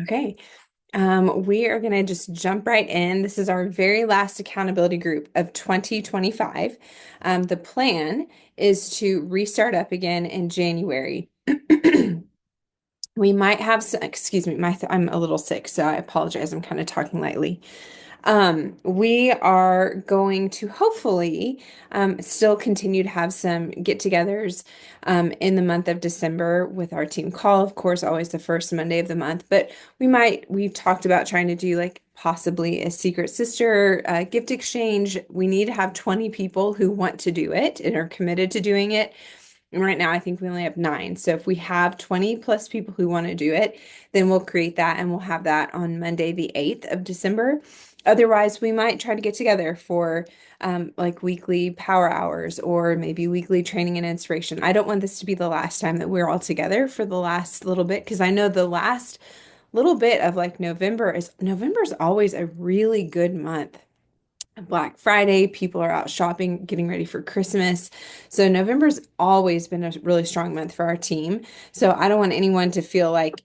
Okay. We are going to just jump right in. This is our very last accountability group of 2025. The plan is to restart up again in January. We might have some, excuse me, I'm a little sick, so I apologize. I'm kind of talking lightly. We are going to hopefully still continue to have some get-togethers in the month of December with our team call, of course, always the first Monday of the month. But we've talked about trying to do like possibly a secret sister gift exchange. We need to have 20 people who want to do it and are committed to doing it. And right now, I think we only have 9. So if we have 20 plus people who want to do it, then we'll create that and we'll have that on Monday, the 8th of December. Otherwise, we might try to get together for like weekly power hours or maybe weekly training and inspiration. I don't want this to be the last time that we're all together for the last little bit because I know the last little bit of like November is always a really good month. Black Friday, people are out shopping, getting ready for Christmas. So November's always been a really strong month for our team. So I don't want anyone to feel like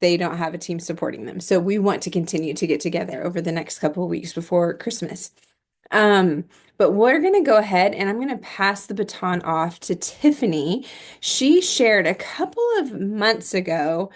they don't have a team supporting them. So we want to continue to get together over the next couple of weeks before Christmas. Um, but we're going to go ahead and I'm going to pass the baton off to Tiffany. She shared a couple of months ago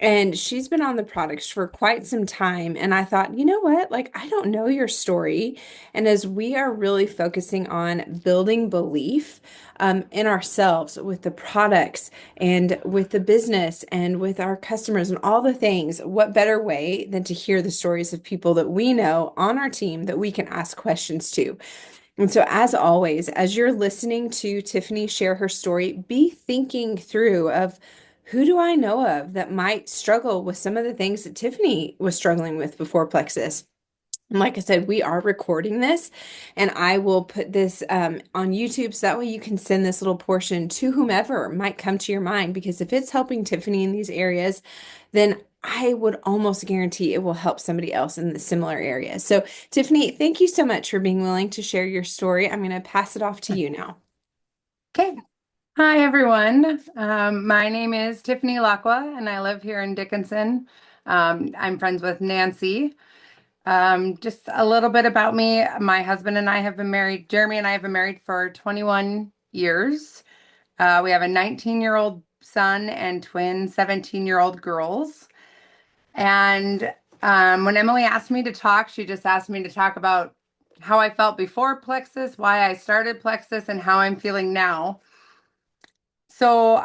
and she's been on the products for quite some time. And I thought, you know what? Like, I don't know your story. And as we are really focusing on building belief in ourselves with the products and with the business and with our customers and all the things, what better way than to hear the stories of people that we know on our team that we can ask questions to? And so, as always, as you're listening to Tiffany share her story, be thinking through of who do I know of that might struggle with some of the things that Tiffany was struggling with before Plexus. And like I said, we are recording this, and I will put this on YouTube so that way you can send this little portion to whomever might come to your mind. Because if it's helping Tiffany in these areas, then I would almost guarantee it will help somebody else in the similar area. So, Tiffany, thank you so much for being willing to share your story. I'm going to pass it off to you now. Okay. Hi, everyone. My name is Tiffany LaQua, and I live here in Dickinson. I'm friends with Nancy. Just a little bit about me. My husband and I have been married, Jeremy and I have been married for 21 years. We have a 19-year-old son and twin 17-year-old girls. And when Emily asked me to talk, she just asked me to talk about how I felt before Plexus, why I started Plexus, and how I'm feeling now. So,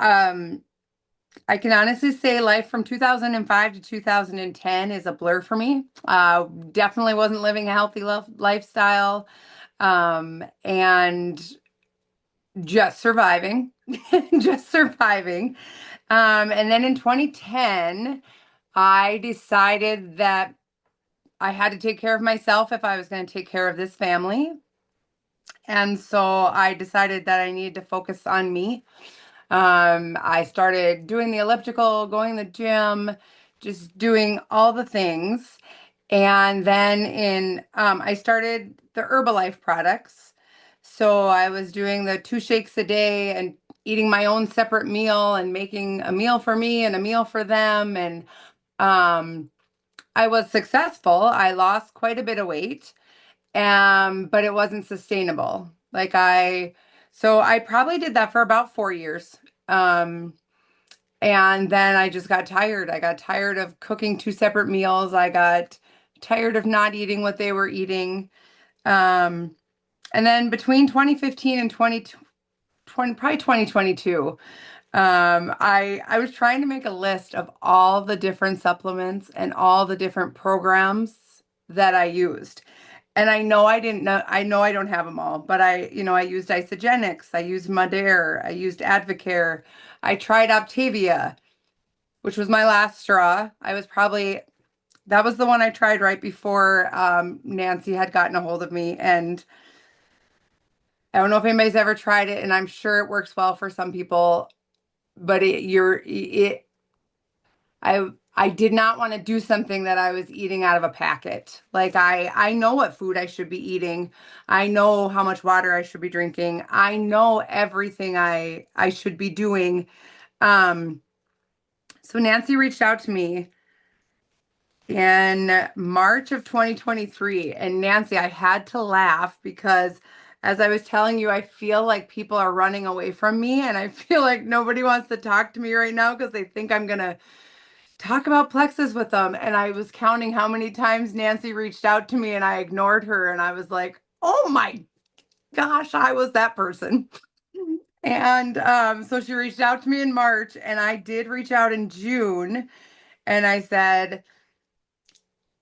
I can honestly say life from 2005 to 2010 is a blur for me. Definitely wasn't living a healthy lifestyle, and just surviving, just surviving. And then in 2010, I decided that I had to take care of myself if I was going to take care of this family. And so I decided that I needed to focus on me. I started doing the elliptical, going to the gym, just doing all the things. And then I started the Herbalife products. So I was doing the 2 shakes a day and eating my own separate meal and making a meal for me and a meal for them. And um, I was successful. I lost quite a bit of weight, but it wasn't sustainable. So I probably did that for about 4 years. Um, and then I just got tired. I got tired of cooking 2 separate meals. I got tired of not eating what they were eating. Um, and then between 2015 and 2020, probably 2022, I was trying to make a list of all the different supplements and all the different programs that I used. And I know I didn't know, I know I don't have them all, but I used Isogenics, I used Madare, I used Advocare, I tried Optavia, which was my last straw. That was the one I tried right before Nancy had gotten a hold of me. And I don't know if anybody's ever tried it, and I'm sure it works well for some people, but I did not want to do something that I was eating out of a packet. Like I know what food I should be eating. I know how much water I should be drinking. I know everything I should be doing. Um, so Nancy reached out to me in March of 2023. And Nancy, I had to laugh because as I was telling you, I feel like people are running away from me and I feel like nobody wants to talk to me right now because they think I'm gonna talk about plexus with them. And I was counting how many times Nancy reached out to me and I ignored her and I was like, oh my gosh, I was that person. And so she reached out to me in March and I did reach out in June and I said,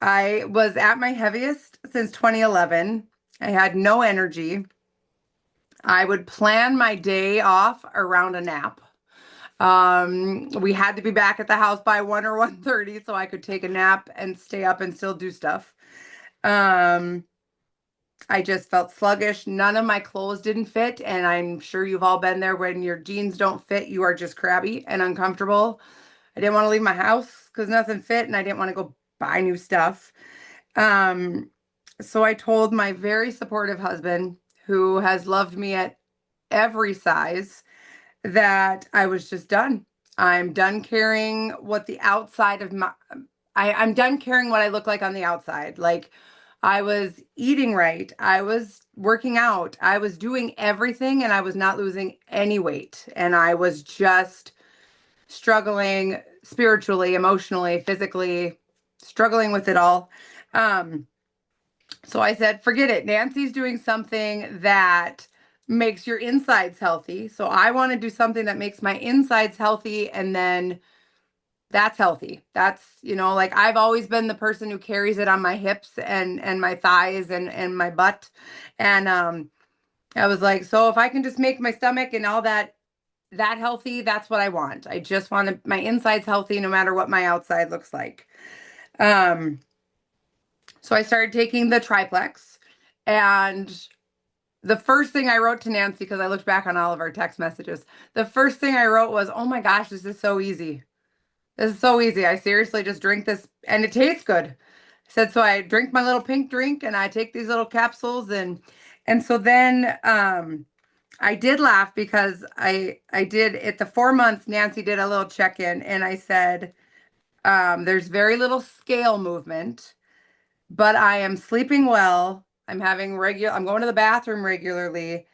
I was at my heaviest since 2011. I had no energy. I would plan my day off around a nap. We had to be back at the house by 1 or 1:30 so I could take a nap and stay up and still do stuff. Um, I just felt sluggish. None of my clothes didn't fit, and I'm sure you've all been there when your jeans don't fit, you are just crabby and uncomfortable. I didn't want to leave my house because nothing fit, and I didn't want to go buy new stuff. Um, so I told my very supportive husband, who has loved me at every size, that I was just done. I'm done caring what the outside of my, I'm done caring what I look like on the outside. Like I was eating right. I was working out. I was doing everything and I was not losing any weight. And I was just struggling spiritually, emotionally, physically, struggling with it all. Um, so I said, forget it. Nancy's doing something that makes your insides healthy. So I want to do something that makes my insides healthy and then that's healthy. That's, like I've always been the person who carries it on my hips and my thighs and my butt. And I was like, so if I can just make my stomach and all that healthy, that's what I want. I just want my insides healthy no matter what my outside looks like. Um so I started taking the triplex and the first thing I wrote to Nancy, because I looked back on all of our text messages, the first thing I wrote was, oh my gosh, this is so easy. This is so easy. I seriously just drink this and it tastes good. I said, so I drink my little pink drink and I take these little capsules and so then I did laugh because I did at the 4 months, Nancy did a little check-in and I said, there's very little scale movement, but I am sleeping well. I'm going to the bathroom regularly.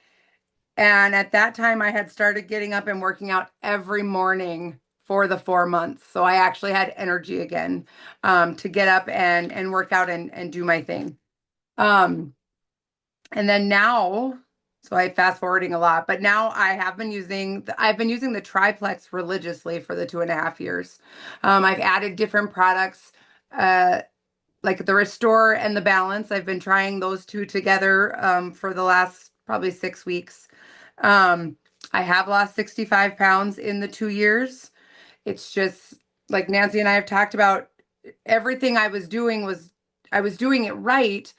And at that time, I had started getting up and working out every morning for the 4 months. So I actually had energy again to get up and work out and do my thing. Um, and then now, so I fast forwarding a lot, but now I've been using the triplex religiously for the 2.5 years. I've added different products. Like the Restore and the Balance. I've been trying those two together for the last probably 6 weeks. Um, I have lost 65 pounds in the 2 years. It's just like Nancy and I have talked about everything I was doing it right,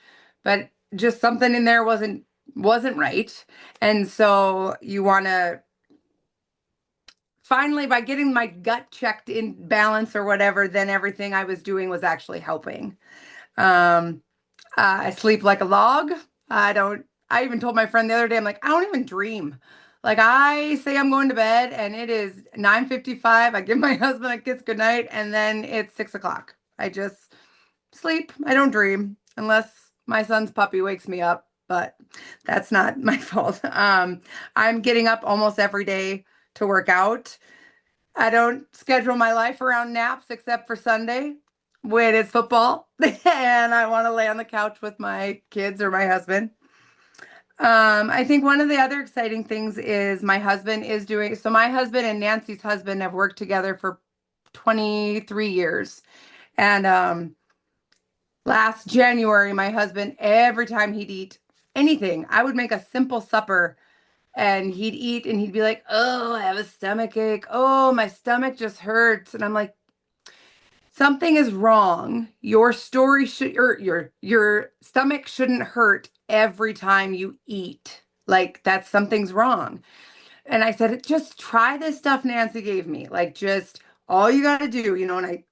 but just something in there wasn't right. And so you want to finally by getting my gut checked in balance or whatever, then everything I was doing was actually helping. Um, I sleep like a log. I even told my friend the other day, I'm like, I don't even dream. Like I say I'm going to bed and it is 9:55. I give my husband a kiss goodnight and then it's 6 o'clock. I just sleep. I don't dream unless my son's puppy wakes me up, but that's not my fault. I'm getting up almost every day to work out. I don't schedule my life around naps except for Sunday when it's football and I want to lay on the couch with my kids or my husband. I think one of the other exciting things is my husband and Nancy's husband have worked together for 23 years. And last January, my husband, every time he'd eat anything, I would make a simple supper and he'd eat and he'd be like, oh, I have a stomach ache. Oh, my stomach just hurts. And I'm like, something is wrong. Your story should or your stomach shouldn't hurt every time you eat. Like that's something's wrong. And I said, just try this stuff Nancy gave me. Like just all you got to do, and I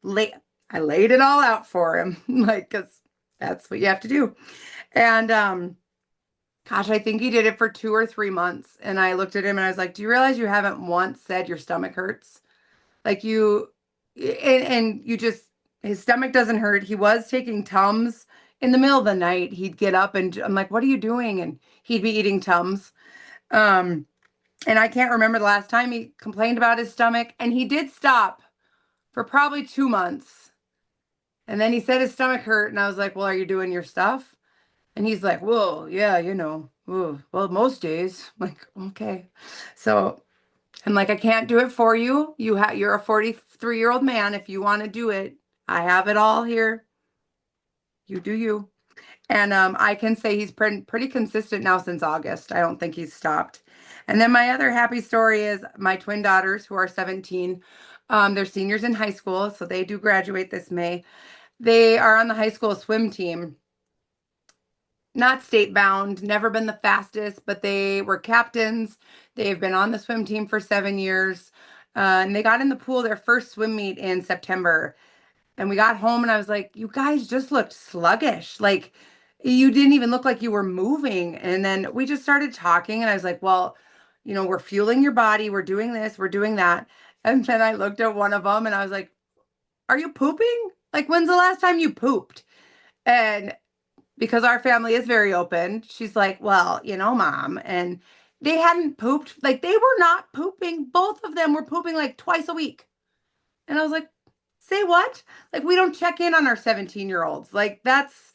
laid it all out for him like cuz that's what you have to do. And gosh, I think he did it for 2 or 3 months and I looked at him and I was like, "Do you realize you haven't once said your stomach hurts?" Like you and you just his stomach doesn't hurt. He was taking Tums in the middle of the night. He'd get up and I'm like, "What are you doing?" And he'd be eating Tums. Um, and I can't remember the last time he complained about his stomach. And he did stop for probably 2 months. And then he said his stomach hurt, and I was like, "Well, are you doing your stuff?" And he's like, "Whoa, yeah, whoa, well, most days." I'm like, okay. So I'm like, I can't do it for you. You're a 43-year-old man. If you want to do it, I have it all here. You do you. And I can say he's pretty consistent now since August. I don't think he's stopped. And then my other happy story is my twin daughters, who are 17. They're seniors in high school, so they do graduate this May. They are on the high school swim team, not state bound, never been the fastest, but they were captains. They've been on the swim team for 7 years. And they got in the pool their first swim meet in September. And we got home and I was like, "You guys just looked sluggish. Like you didn't even look like you were moving." And then we just started talking and I was like, "Well, we're fueling your body. We're doing this, we're doing that." And then I looked at one of them and I was like, "Are you pooping? Like, when's the last time you pooped?" And because our family is very open, she's like, "Well, mom." And they hadn't pooped. Like, they were not pooping. Both of them were pooping like twice a week. And I was like, "Say what?" Like, we don't check in on our 17-year-olds. Like, that's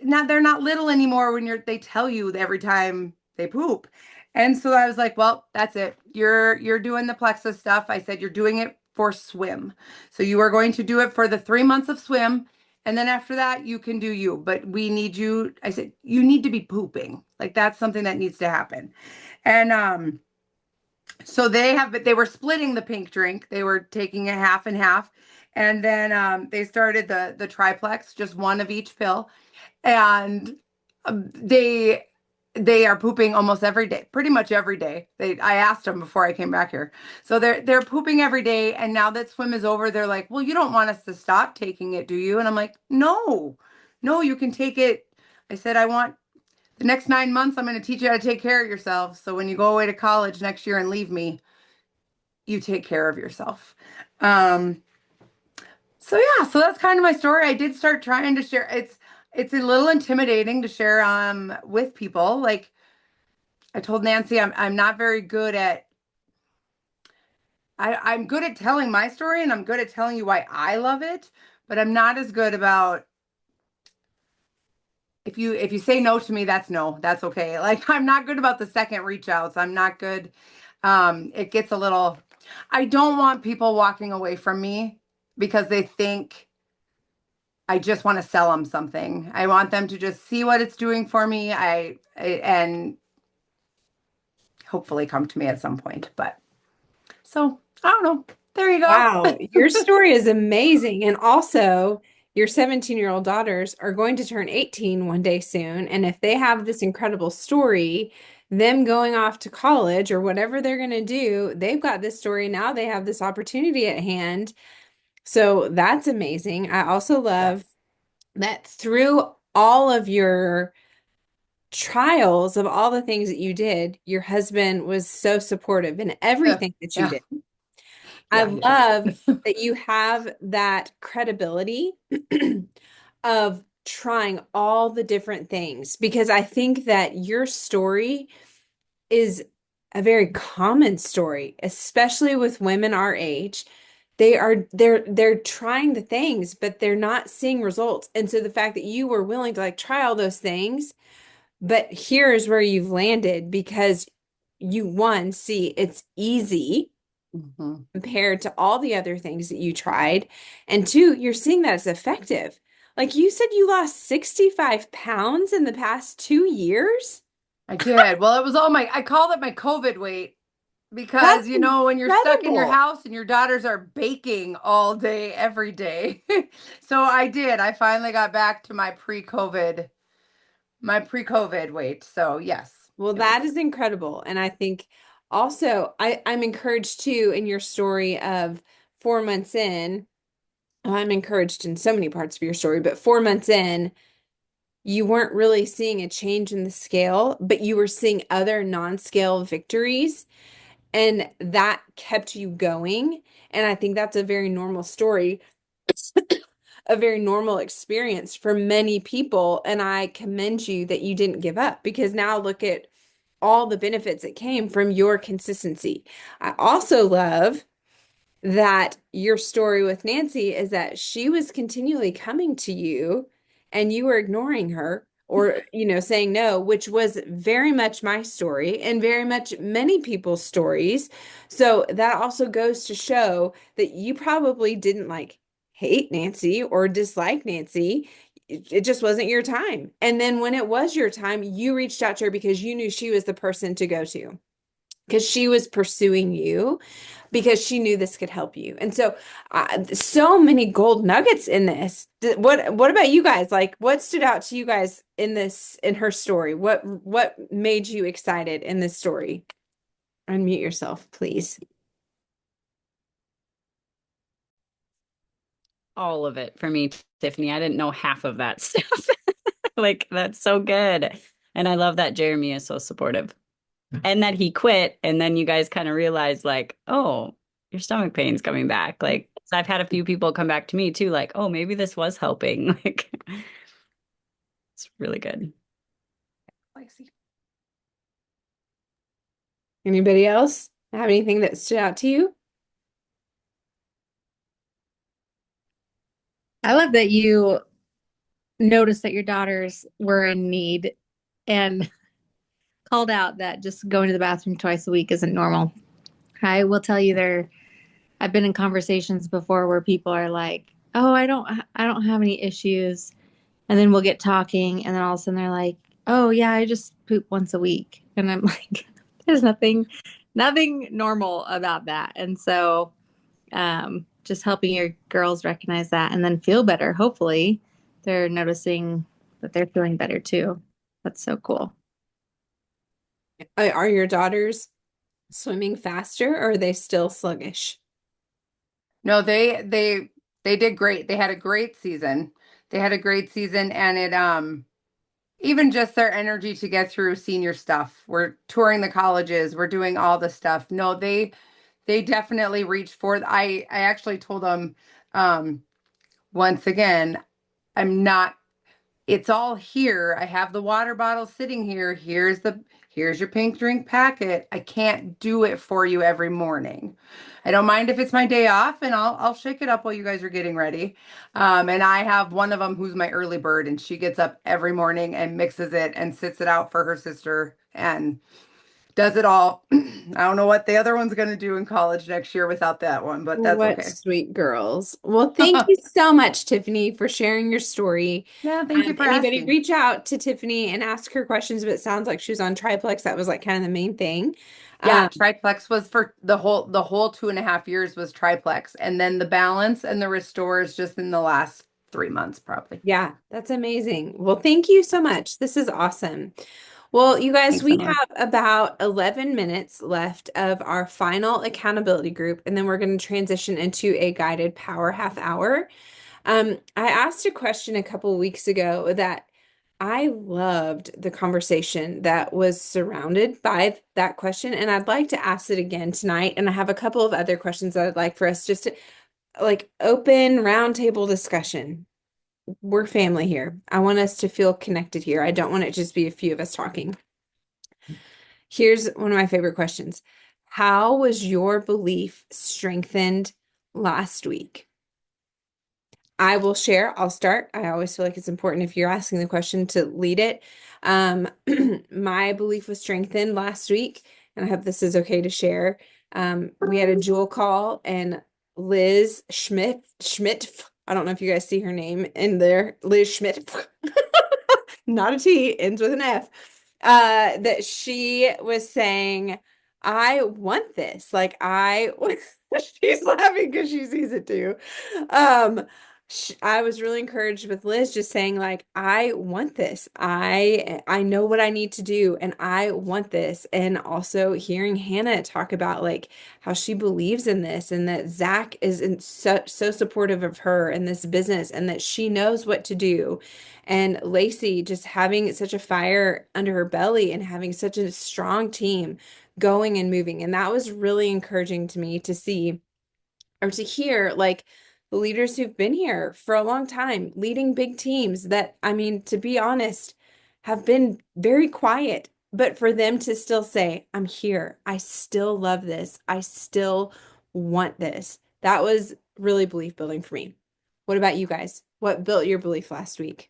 not, they're not little anymore when they tell you every time they poop. And so I was like, "Well, that's it. You're doing the plexus stuff." I said, "You're doing it for swim. So you are going to do it for the 3 months of swim. And then after that, you can do you. But we need you." I said, "You need to be pooping. Like, that's something that needs to happen." And so they were splitting the pink drink. They were taking a half and half. And then they started the triplex, just one of each pill. And they are pooping almost every day, pretty much every day. I asked them before I came back here. So they're pooping every day. And now that swim is over, they're like, "Well, you don't want us to stop taking it, do you?" And I'm like, "No, no, you can take it." I said, "I want the next 9 months, I'm going to teach you how to take care of yourself. So when you go away to college next year and leave me, you take care of yourself." Um, so yeah, so that's kind of my story. I did start trying to share. It's a little intimidating to share with people. Like I told Nancy, I'm not very good at I'm good at telling my story and I'm good at telling you why I love it, but I'm not as good about if you say no to me, that's no. That's okay. Like I'm not good about the second reach outs. I'm not good. It gets a little I don't want people walking away from me because they think I just want to sell them something. I want them to just see what it's doing for me. And hopefully come to me at some point. But so I don't know. There you Wow, your go. story is amazing. And also, your 17-year-old daughters are going to turn 18 one day soon. And if they have this incredible story, them going off to college or whatever they're going to do, they've got this story now. They have this opportunity at hand. So that's amazing. I also love Yes. that through all of your trials of all the things that you did, your husband was so supportive in everything that you Yeah. did. I Yeah, he is. love that you have that credibility of trying all the different things because I think that your story is a very common story, especially with women our age. They're trying the things, but they're not seeing results. And so the fact that you were willing to like try all those things, but here's where you've landed because you one, see it's easy Mhm. compared to all the other things that you tried. And two, you're seeing that it's effective. Like you said, you lost 65 pounds in the past 2 years. I did. Well, it was all I called it my COVID weight because, That's when you're stuck in your incredible. house and your daughters are baking all day, every day. So I did. I finally got back to my pre-COVID weight. So yes, Well, it was. that is incredible. And I think also I'm encouraged too in your story of 4 months in. I'm encouraged in so many parts of your story, but 4 months in, you weren't really seeing a change in the scale, but you were seeing other non-scale victories. And that kept you going. And I think that's a very normal story a very normal experience for many people. And I commend you that you didn't give up because now look at all the benefits that came from your consistency. I also love that your story with Nancy is that she was continually coming to you and you were ignoring her or, saying no, which was very much my story and very much many people's stories. So that also goes to show that you probably didn't like hate Nancy or dislike Nancy. It just wasn't your time. And then when it was your time, you reached out to her because you knew she was the person to go to because she was pursuing you because she knew this could help you. And so, so many gold nuggets in this. What about you guys? Like, what stood out to you guys in this in her story? What made you excited in this story? Unmute yourself, please. All of it for me, Tiffany. I didn't know half of that stuff. Like, that's so good. And I love that Jeremy is so supportive and that he quit. And then you guys kind of realized, like, oh, your stomach pain's coming back. Like, I've had a few people come back to me too, like, oh, maybe this was helping. Like, it's really good. Anybody else have anything that stood out to you? I love that you noticed that your daughters were in need and called out that just going to the bathroom twice a week isn't normal. I will tell you I've been in conversations before where people are like, "Oh, I don't have any issues." And then we'll get talking and then all of a sudden they're like, "Oh, yeah, I just poop once a week." And I'm like, there's nothing normal about that. And so just helping your girls recognize that and then feel better. Hopefully, they're noticing that they're feeling better too. That's so cool. Are your daughters swimming faster or are they still sluggish? No, they did great. They had a great season. They had a great season and it even just their energy to get through senior stuff. We're touring the colleges, we're doing all the stuff. No, they definitely reached for I actually told them um once again, I'm not it's all here. I have the water bottle sitting here. Here's your pink drink packet. I can't do it for you every morning. I don't mind if it's my day off and I'll shake it up while you guys are getting ready. And I have one of them who's my early bird and she gets up every morning and mixes it and sits it out for her sister and does it all. I don't know what the other one's going to do in college next year without that one, but that's What okay. sweet girls. Well, thank you so much, Tiffany, for sharing your story. Yeah, thank you for Anybody asking. reach out to Tiffany and ask her questions, but it sounds like she was on triplex. That was like kind of the main thing. Yeah, Um, triplex was for the whole 2.5 years was triplex, and then the balance and the restore is just in the last 3 months, probably. yeah, that's amazing. Well, thank you so much. This is awesome. Well, you guys, Thanks, we Emily. have about 11 minutes left of our final accountability group, and then we're going to transition into a guided power half hour. I asked a question a couple weeks ago that I loved the conversation that was surrounded by that question, and I'd like to ask it again tonight. And I have a couple of other questions that I'd like for us just to like open roundtable discussion. We're family here. I want us to feel connected here. I don't want it to just be a few of us talking. Here's one of my favorite questions. How was your belief strengthened last week? I will share. I'll start. I always feel like it's important if you're asking the question to lead it. Um, my belief was strengthened last week, and I hope this is okay to share. We had a jewel call, and Liz Schmidt, I don't know if you guys see her name in there, Liz Schmidt, not a T, ends with an F, that she was saying, I want this. Like, she's laughing because she sees it too. Um, I was really encouraged with Liz just saying like I want this. I know what I need to do and I want this. And also hearing Hannah talk about like how she believes in this and that Zach is so supportive of her and this business and that she knows what to do. And Lacey just having such a fire under her belly and having such a strong team going and moving. And that was really encouraging to me to see or to hear like the leaders who've been here for a long time, leading big teams that, I mean, to be honest, have been very quiet. But for them to still say, I'm here, I still love this, I still want this, that was really belief building for me. What about you guys? What built your belief last week?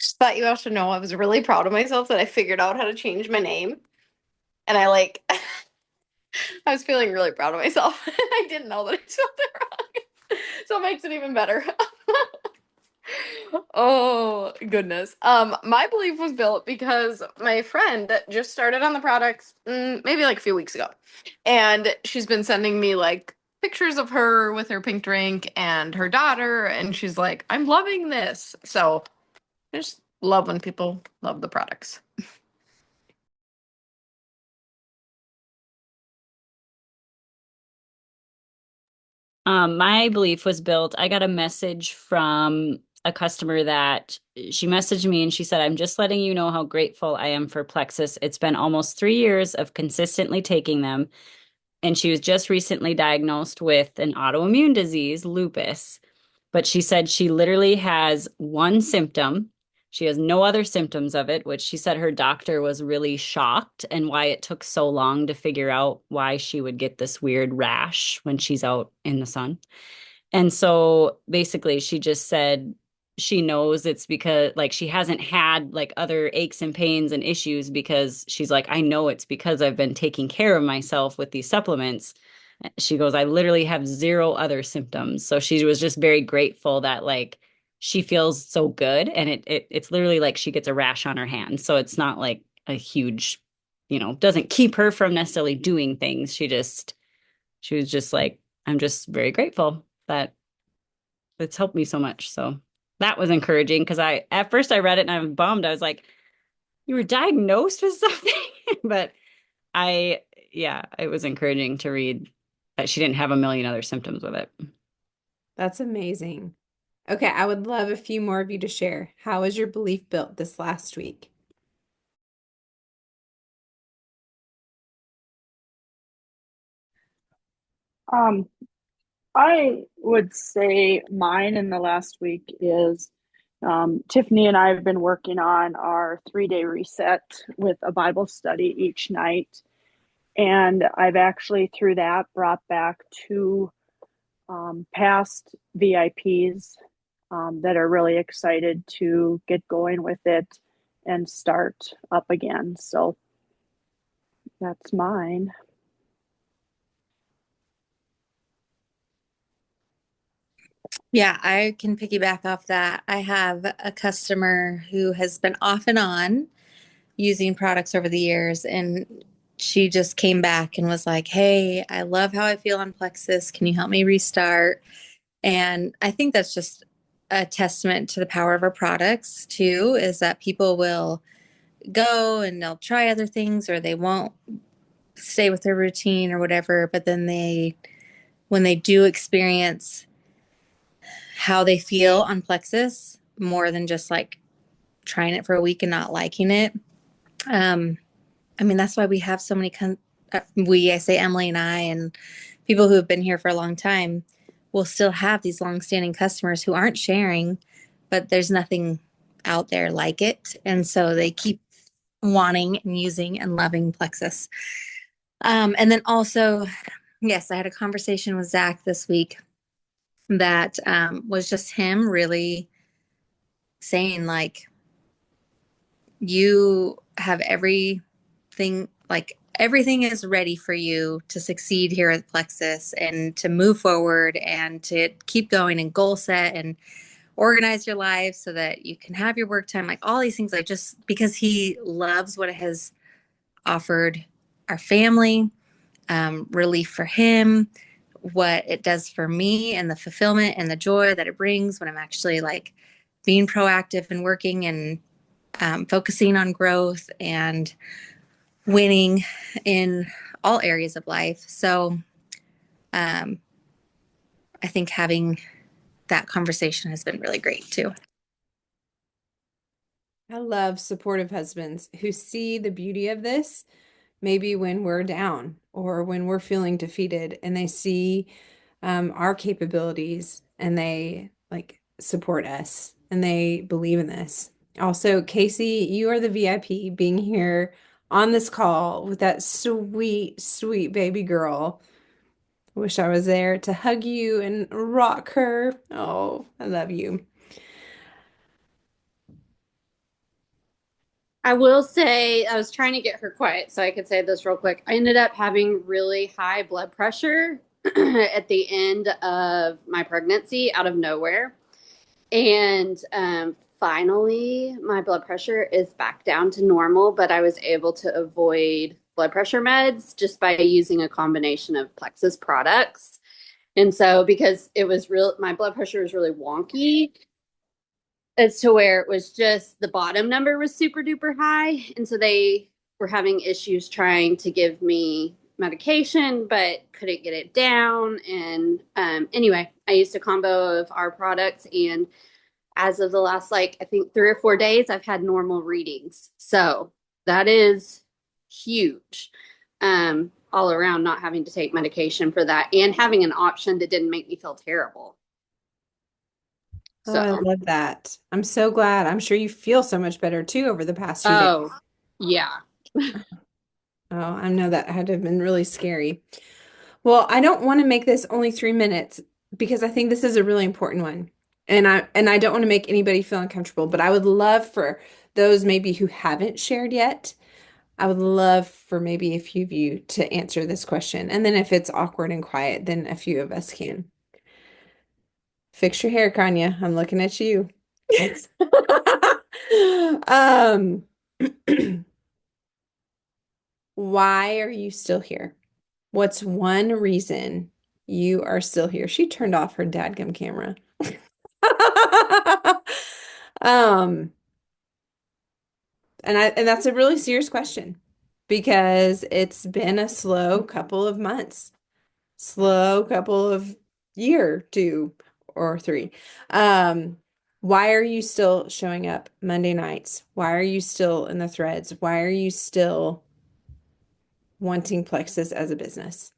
Just thought you all should know I was really proud of myself that I figured out how to change my name. And I I was feeling really proud of myself. And I didn't know that I spelled it wrong. So it makes it even better. Oh goodness. My belief was built because my friend just started on the products maybe like a few weeks ago. And she's been sending me like pictures of her with her pink drink and her daughter, and she's like, I'm loving this. So I just love when people love the products. My belief was built. I got a message from a customer that she messaged me and she said, I'm just letting you know how grateful I am for Plexus. It's been almost 3 years of consistently taking them. And she was just recently diagnosed with an autoimmune disease, lupus. But she said she literally has one symptom. She has no other symptoms of it, which she said her doctor was really shocked and why it took so long to figure out why she would get this weird rash when she's out in the sun. And so basically, she just said she knows it's because like she hasn't had like other aches and pains and issues because she's like, I know it's because I've been taking care of myself with these supplements. She goes, I literally have zero other symptoms. So she was just very grateful that like she feels so good. And it's literally like she gets a rash on her hand. So it's not like a huge, doesn't keep her from necessarily doing things. She was just like, I'm just very grateful that it's helped me so much. So that was encouraging because at first I read it and I was bummed. I was like, you were diagnosed with something? But I, yeah, it was encouraging to read that she didn't have a million other symptoms with it. That's amazing. Okay, I would love a few more of you to share. How was your belief built this last week? Um, I would say mine in the last week is Tiffany and I have been working on our 3-day reset with a Bible study each night. And I've actually, through that, brought back two past VIPs that are really excited to get going with it and start up again. So that's mine. Yeah, I can piggyback off that. I have a customer who has been off and on using products over the years, and she just came back and was like, Hey, I love how I feel on Plexus. Can you help me restart? And I think that's just a testament to the power of our products, too, is that people will go and they'll try other things or they won't stay with their routine or whatever. But then when they do experience how they feel on Plexus, more than just like trying it for a week and not liking it. I mean, that's why we have so many, I say Emily and I, and people who have been here for a long time will still have these longstanding customers who aren't sharing, but there's nothing out there like it. And so they keep wanting and using and loving Plexus. And then also, yes, I had a conversation with Zach this week that was just him really saying, like, you have everything, like, everything is ready for you to succeed here at Plexus and to move forward and to keep going and goal set and organize your life so that you can have your work time, like all these things, like just because he loves what it has offered our family, relief for him, what it does for me, and the fulfillment and the joy that it brings when I'm actually like being proactive and working and focusing on growth and winning in all areas of life. So um, I think having that conversation has been really great too. I love supportive husbands who see the beauty of this, maybe when we're down or when we're feeling defeated, and they see our capabilities, and they like support us and they believe in this. Also, Casey, you are the VIP being here on this call with that sweet, sweet baby girl. Wish I was there to hug you and rock her. Oh, I love you. I will say, I was trying to get her quiet so I could say this real quick. I ended up having really high blood pressure at the end of my pregnancy out of nowhere. And finally, my blood pressure is back down to normal, but I was able to avoid blood pressure meds just by using a combination of Plexus products. And so, because it was real, my blood pressure was really wonky as to where it was just the bottom number was super duper high. And so they were having issues trying to give me medication, but couldn't get it down. And anyway, I used a combo of our products. And as of the last, like, I think 3 or 4 days, I've had normal readings. So that is huge. All around, not having to take medication for that and having an option that didn't make me feel terrible. Oh, I So, love that. I'm so glad. I'm sure you feel so much better too over the past few days. oh, yeah. Oh, I know that had to have been really scary. Well, I don't want to make this only 3 minutes because I think this is a really important one. And I don't want to make anybody feel uncomfortable, but I would love for those maybe who haven't shared yet, I would love for maybe a few of you to answer this question. And then if it's awkward and quiet, then a few of us can. Fix your hair, Kanya. I'm looking at you. Um, why are you still here? What's one reason you are still here? She turned off her dadgum camera. Um, and that's a really serious question because it's been a slow couple of months, slow couple of year, 2 or 3. Um, why are you still showing up Monday nights? Why are you still in the threads? Why are you still wanting Plexus as a business?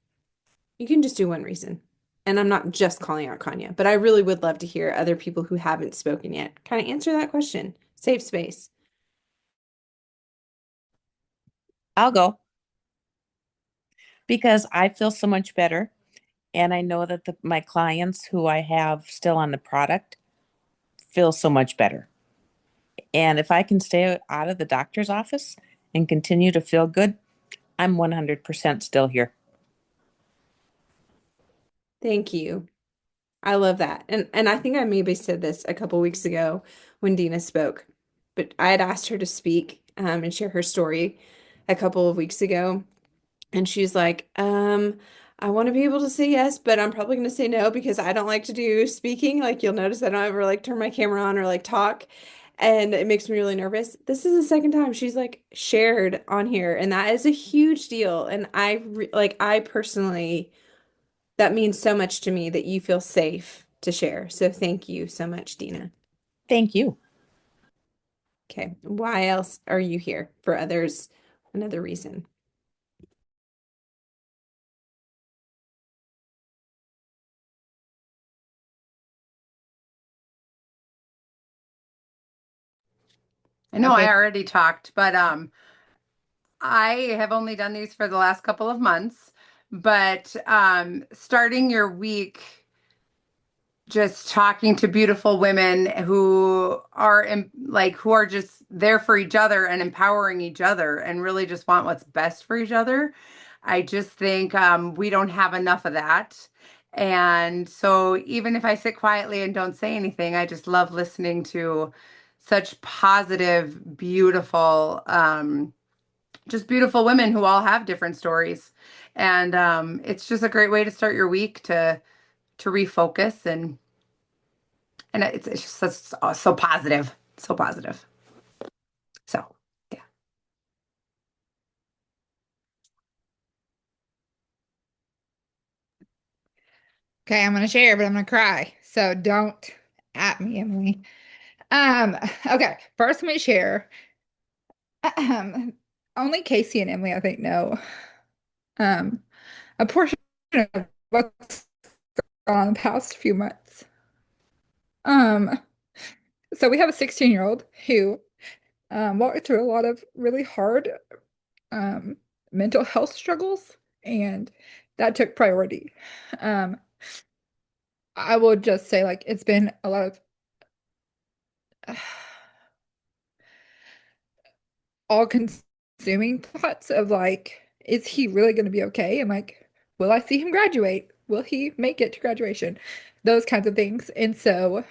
You can just do one reason. And I'm not just calling out Kanya, but I really would love to hear other people who haven't spoken yet kind of answer that question. Safe space. I'll go because I feel so much better. And I know that my clients who I have still on the product feel so much better. And if I can stay out of the doctor's office and continue to feel good, I'm 100% still here. Thank you. I love that. And I think I maybe said this a couple weeks ago when Dina spoke, but I had asked her to speak and share her story a couple of weeks ago. And she's like, I want to be able to say yes, but I'm probably going to say no because I don't like to do speaking. Like you'll notice I don't ever like turn my camera on or like talk. And it makes me really nervous. This is the second time she's like shared on here, and that is a huge deal. And I personally, that means so much to me that you feel safe to share. So thank you so much, Dina. Thank you. Okay. Why else are you here for others? Another reason. I know Okay. I already talked, but I have only done these for the last couple of months, but starting your week just talking to beautiful women who are who are just there for each other and empowering each other and really just want what's best for each other. I just think we don't have enough of that. And so even if I sit quietly and don't say anything, I just love listening to such positive, beautiful, just beautiful women who all have different stories. And it's just a great way to start your week to refocus and it's just so positive, so positive. So yeah. Okay, I'm gonna share, but I'm gonna cry. So don't at me, Emily. Um, okay, first I'm gonna share. Um, only Casey and Emily, I think, know a portion of what's on the past few months. So we have a 16-year-old who walked through a lot of really hard mental health struggles, and that took priority. I will just say, like, it's been a lot of all-consuming thoughts of like, is he really going to be okay? And like, will I see him graduate? Will he make it to graduation? Those kinds of things. And so